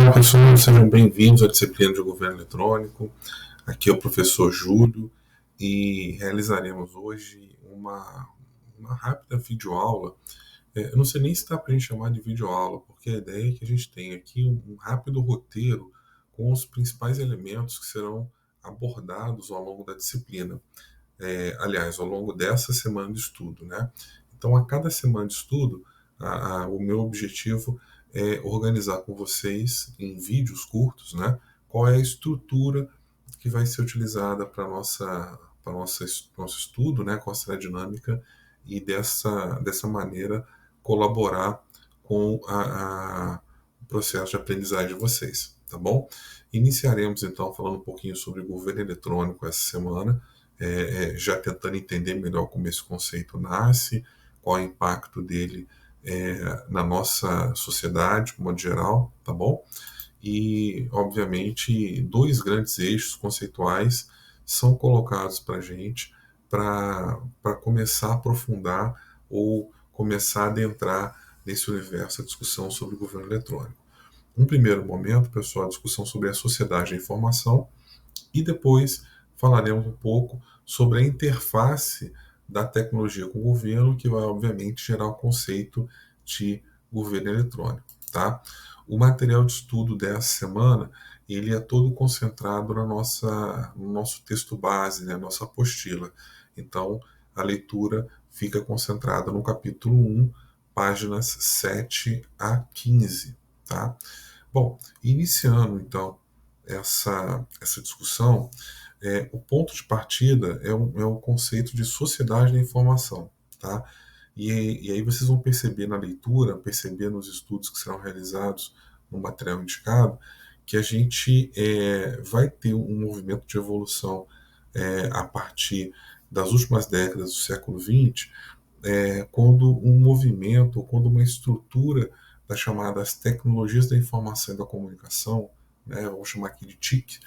Olá pessoal, sejam bem-vindos à disciplina de Governo Eletrônico. Aqui é o professor Júlio e realizaremos hoje uma rápida videoaula. Eu não sei nem se dá para a gente chamar de videoaula, porque a ideia é que a gente tenha aqui um rápido roteiro com os principais elementos que serão abordados ao longo da disciplina. Aliás, ao longo dessa semana de estudo, né? Então, a cada semana de estudo, o meu objetivo é organizar com vocês em vídeos curtos, né? Qual é a estrutura que vai ser utilizada para nosso estudo, né? Qual será a dinâmica e dessa maneira colaborar com o processo de aprendizagem de vocês, tá bom? Iniciaremos então falando um pouquinho sobre governo eletrônico essa semana. Já tentando entender melhor como esse conceito nasce, qual é o impacto dele na nossa sociedade, de modo geral, tá bom? E, obviamente, dois grandes eixos conceituais são colocados para a gente para começar a aprofundar ou começar a adentrar nesse universo a discussão sobre o governo eletrônico. Um primeiro momento, pessoal, a discussão sobre a sociedade da informação, e depois falaremos um pouco sobre a interface da tecnologia com o governo, que vai, obviamente, gerar o conceito de governo eletrônico, tá? O material de estudo dessa semana, ele é todo concentrado no nosso texto base, né, nossa apostila. Então, a leitura fica concentrada no capítulo 1, páginas 7 a 15, tá? Bom, iniciando, então, essa discussão, o ponto de partida é o conceito de sociedade da informação, tá? E aí vocês vão perceber na leitura, perceber nos estudos que serão realizados no material indicado, que a gente vai ter um movimento de evolução a partir das últimas décadas do século XX, quando um movimento, quando uma estrutura das chamadas tecnologias da informação e da comunicação, né, vamos chamar aqui de TIC,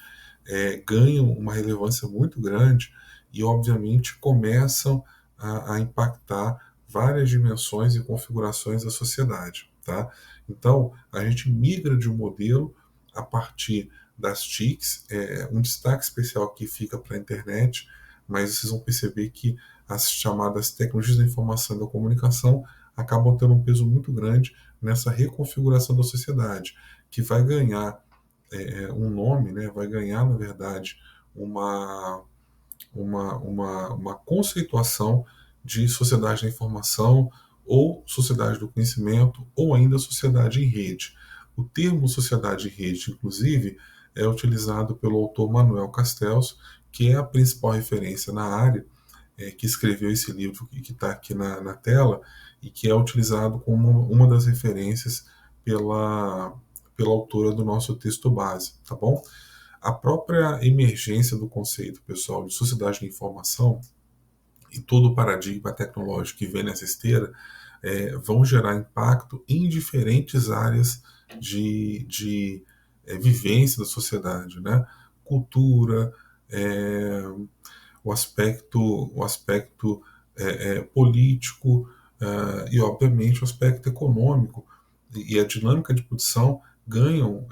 ganham uma relevância muito grande e, obviamente, começam a impactar várias dimensões e configurações da sociedade, tá? Então, a gente migra de um modelo a partir das TICs, um destaque especial aqui fica para a internet, mas vocês vão perceber que as chamadas tecnologias da informação e da comunicação acabam tendo um peso muito grande nessa reconfiguração da sociedade, que vai ganhar um nome, né, vai ganhar, na verdade, uma conceituação de sociedade da informação ou sociedade do conhecimento ou ainda sociedade em rede. O termo sociedade em rede, inclusive, é utilizado pelo autor Manuel Castells, que é a principal referência na área, que escreveu esse livro que está aqui na tela e que é utilizado como uma das referências pela autora do nosso texto base, tá bom? A própria emergência do conceito, pessoal, de sociedade da informação e todo o paradigma tecnológico que vem nessa esteira vão gerar impacto em diferentes áreas de vivência da sociedade, né? Cultura, o aspecto político e, obviamente, o aspecto econômico e a dinâmica de produção ganham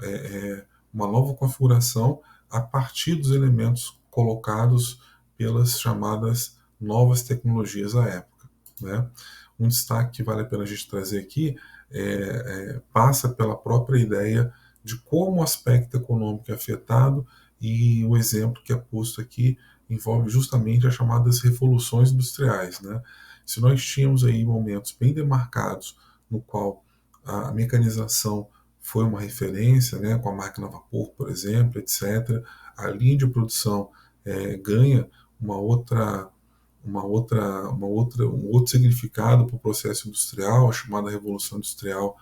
uma nova configuração a partir dos elementos colocados pelas chamadas novas tecnologias da época, né? Um destaque que vale a pena a gente trazer aqui passa pela própria ideia de como o aspecto econômico é afetado, e o exemplo que é posto aqui envolve justamente as chamadas revoluções industriais, né? Se nós tínhamos aí momentos bem demarcados no qual a mecanização foi uma referência, né, com a máquina a vapor, por exemplo, etc., a linha de produção ganha um outro significado para o processo industrial, a chamada Revolução Industrial,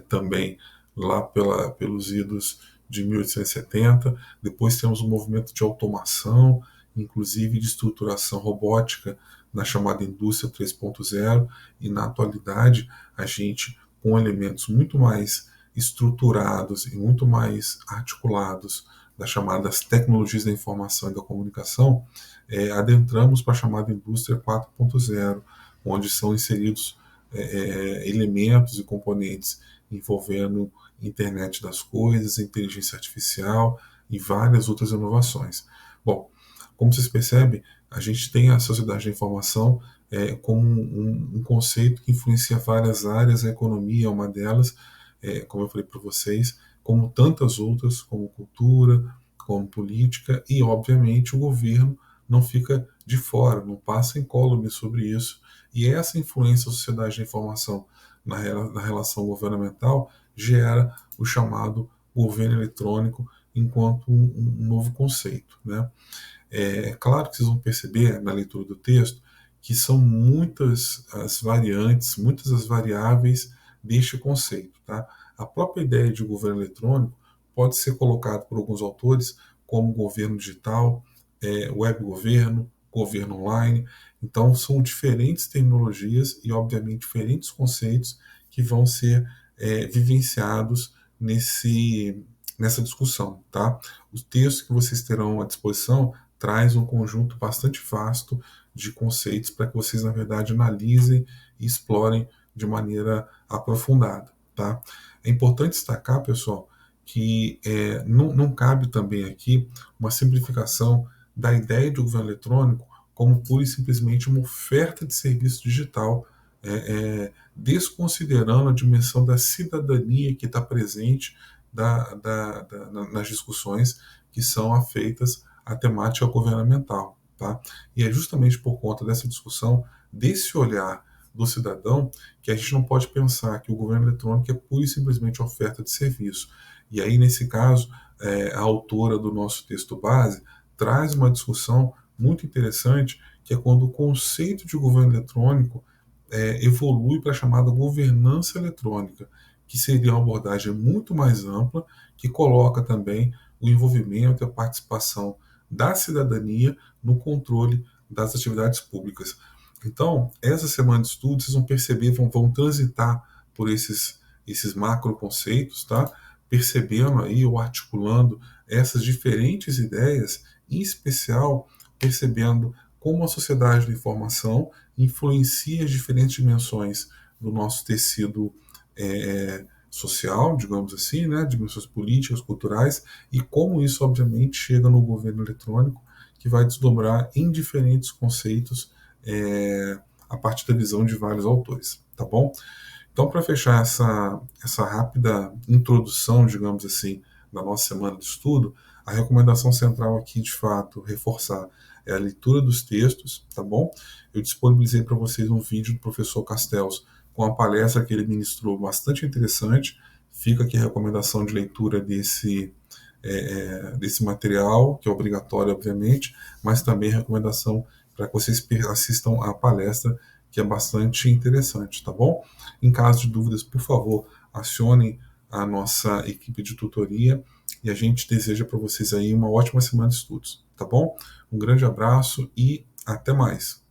também lá pelos idos de 1870. Depois temos um movimento de automação, inclusive de estruturação robótica, na chamada Indústria 3.0, e na atualidade a gente, com elementos muito mais estruturados e muito mais articulados das chamadas tecnologias da informação e da comunicação, adentramos para a chamada Indústria 4.0, onde são inseridos elementos e componentes envolvendo internet das coisas, inteligência artificial e várias outras inovações. Bom, como vocês percebem, a gente tem a sociedade da informação como um conceito que influencia várias áreas, a economia é uma delas, como eu falei para vocês, como tantas outras, como cultura, como política, e obviamente o governo não fica de fora, não passa incólume sobre isso, e essa influência da sociedade da informação na relação governamental gera o chamado governo eletrônico enquanto um novo conceito, né? É claro que vocês vão perceber na leitura do texto que são muitas as variantes, muitas as variáveis deste conceito. Tá? A própria ideia de governo eletrônico pode ser colocada por alguns autores como governo digital, web governo, governo online. Então, são diferentes terminologias e, obviamente, diferentes conceitos que vão ser vivenciados nessa discussão. Tá? Os textos que vocês terão à disposição traz um conjunto bastante vasto de conceitos para que vocês, na verdade, analisem e explorem de maneira aprofundada. Tá? É importante destacar, pessoal, que não cabe também aqui uma simplificação da ideia de governo eletrônico como pura e simplesmente uma oferta de serviço digital, desconsiderando a dimensão da cidadania que está presente nas discussões que são afeitas à temática governamental. Tá? E é justamente por conta dessa discussão, desse olhar do cidadão, que a gente não pode pensar que o governo eletrônico é pura e simplesmente oferta de serviço. E aí, nesse caso, a autora do nosso texto base traz uma discussão muito interessante, que é quando o conceito de governo eletrônico evolui para a chamada governança eletrônica, que seria uma abordagem muito mais ampla, que coloca também o envolvimento e a participação da cidadania no controle das atividades públicas. Então, essa semana de estudo, vocês vão perceber, vão transitar por esses macro conceitos, tá? Percebendo aí ou articulando essas diferentes ideias, em especial percebendo como a sociedade da informação influencia as diferentes dimensões do nosso tecido social, digamos assim, né, dimensões políticas, culturais, e como isso, obviamente, chega no governo eletrônico, que vai desdobrar em diferentes conceitos a partir da visão de vários autores, tá bom? Então, para fechar essa rápida introdução, digamos assim, da nossa semana de estudo, a recomendação central aqui, de fato, reforçar é a leitura dos textos, tá bom? Eu disponibilizei para vocês um vídeo do professor Castells com a palestra que ele ministrou, bastante interessante. Fica aqui a recomendação de leitura desse material, que é obrigatório, obviamente, mas também a recomendação para que vocês assistam à palestra, que é bastante interessante, tá bom? Em caso de dúvidas, por favor, acionem a nossa equipe de tutoria e a gente deseja para vocês aí uma ótima semana de estudos, tá bom? Um grande abraço e até mais!